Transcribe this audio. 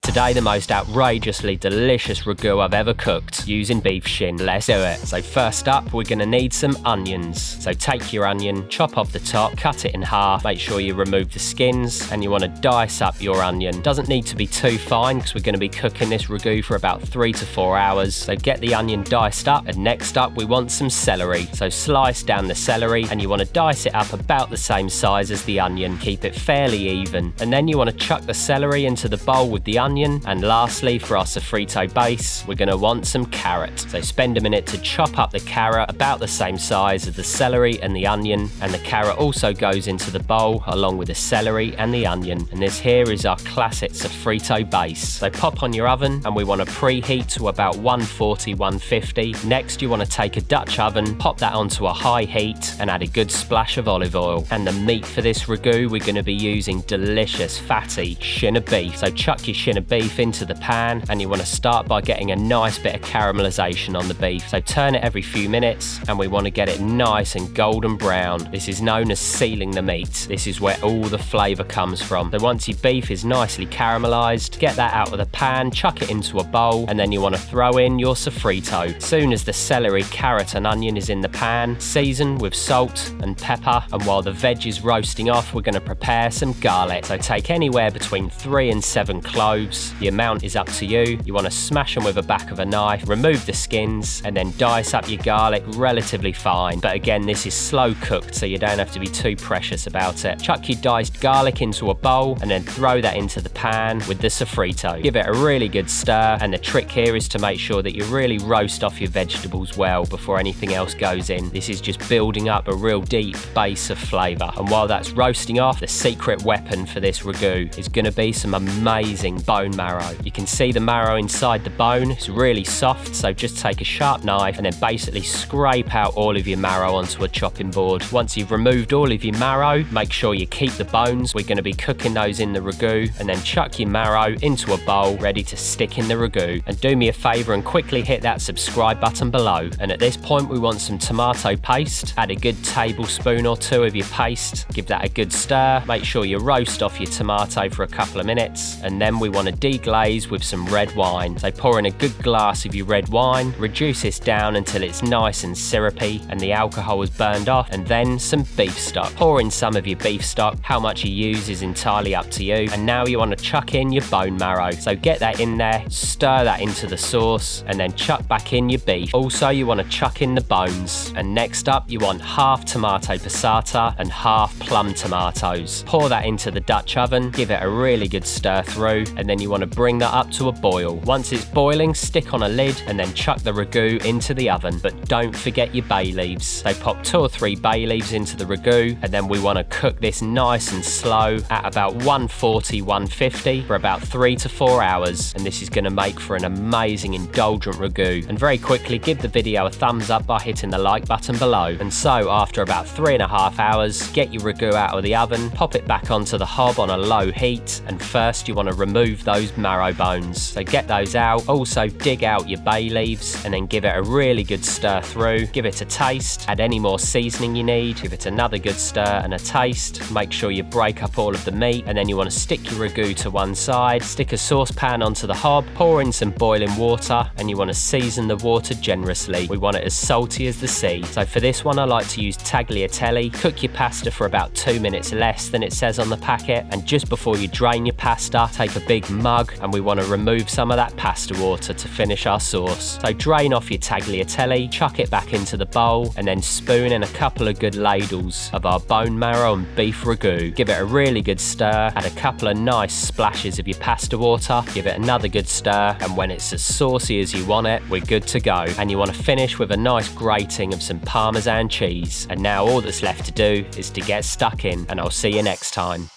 Today, the most outrageously delicious ragu I've ever cooked, using beef shin. Let's do it. So first up, we're gonna need some onions. So take your onion, chop off the top, cut it in half, make sure you remove the skins, and you wanna dice up your onion. Doesn't need to be too fine because we're gonna be cooking this ragu for about 3 to 4 hours. So get the onion diced up, and next up we want some celery. So slice down the celery, and you wanna dice it up about the same size as the onion. Keep it fairly even. And then you wanna chuck the celery into the bowl with the onion. And lastly, for our sofrito base, we're gonna want some carrot. So spend a minute to chop up the carrot about the same size as the celery and the onion. And the carrot also goes into the bowl along with the celery and the onion. And this here is our classic sofrito base. So pop on your oven, and we wanna preheat to about 140, 150. Next, you wanna take a Dutch oven, pop that onto a high heat, and add a good splash of olive oil. And the meat for this ragu, we're gonna be using delicious, fatty shin of beef. So chuck your shin of beef into the pan, and you wanna start by getting a nice bit of caramelization on the beef. So turn it every few minutes, and we wanna get it nice and golden brown. This is known as sealing the meat. This is where all the flavor comes from. So once your beef is nicely caramelized, get that out of the pan, chuck it into a bowl, and then you wanna throw in your sofrito. Soon as the celery, carrot, and onion is in the pan, season with salt and pepper, and while the veg is roasting off, we're gonna prepare some garlic. So take anywhere between 3 and 7 cloves. The amount is up to you. You wanna smash them with the back of a knife, remove the skins, and then dice up your garlic relatively fine. But again, this is slow cooked, so you don't have to be too precious about it. Chuck your diced garlic into a bowl, and then throw that into the pan with the sofrito. Give it a really good stir, and the trick here is to make sure that you really roast off your vegetables well before anything else goes in. This is just building up a real deep base of flavour. And while that's roasting off, the secret weapon for this ragu is going to be some amazing bone marrow. You can see the marrow inside the bone. It's really soft, so just take a sharp knife and then basically scrape out all of your marrow onto a chopping board. Once you've removed all of your marrow, make sure you keep the bones. We're going to be cooking those in the ragu, and then chuck your marrow into a bowl ready to stick in the ragu. And do me a favour and quickly hit that subscribe button below. And at this point, we want some tomato paste. Add a good tablespoon or 2 of your paste. Give that a good stir. Make sure you roast off your tomato for a couple of minutes, and then we want to deglaze with some red wine. So pour in a good glass of your red wine, reduce this down until it's nice and syrupy and the alcohol is burned off, and then some beef stock. Pour in some of your beef stock. How much you use is entirely up to you. And now you want to chuck in your bone marrow. So get that in there, stir that into the sauce, and then chuck back in your beef. Also, you want to chuck in the bones. And next up, you want half tomato passata and half plum tomatoes. Pour that into the Dutch oven, give it a really good stir through, and then you want to bring that up to a boil. Once it's boiling, stick on a lid and then chuck the ragu into the oven. But don't forget your bay leaves. So pop 2 or 3 bay leaves into the ragu, and then we want to cook this nice and slow at about 140, 150 for about 3 to 4 hours. And this is going to make for an amazing indulgent ragu. And very quickly, give the video a thumbs up by hitting the like button below. And so after about 3.5 hours, get your ragu out of the oven, pop it back onto the hob on a low heat, and first you want to remove those marrow bones. So get those out. Also dig out your bay leaves, and then give it a really good stir through. Give it a taste. Add any more seasoning you need. Give it another good stir and a taste. Make sure you break up all of the meat, and then you want to stick your ragu to one side. Stick a saucepan onto the hob, pour in some boiling water, and you want to season the water generously. We want it as salty as the sea. So for this one, I like to use tagliatelle. Cook your pasta for about 2 minutes less than it says on the packet, and just before you drain your pasta, take a big mug, and we want to remove some of that pasta water to finish our sauce. So drain off your tagliatelle, chuck it back into the bowl, and then spoon in a couple of good ladles of our bone marrow and beef ragu. Give it a really good stir, add a couple of nice splashes of your pasta water, give it another good stir, and when it's as saucy as you want it, we're good to go. And you want to finish with a nice grating of some Parmesan cheese. And now all that's left to do is to get stuck in, and I'll see you next time.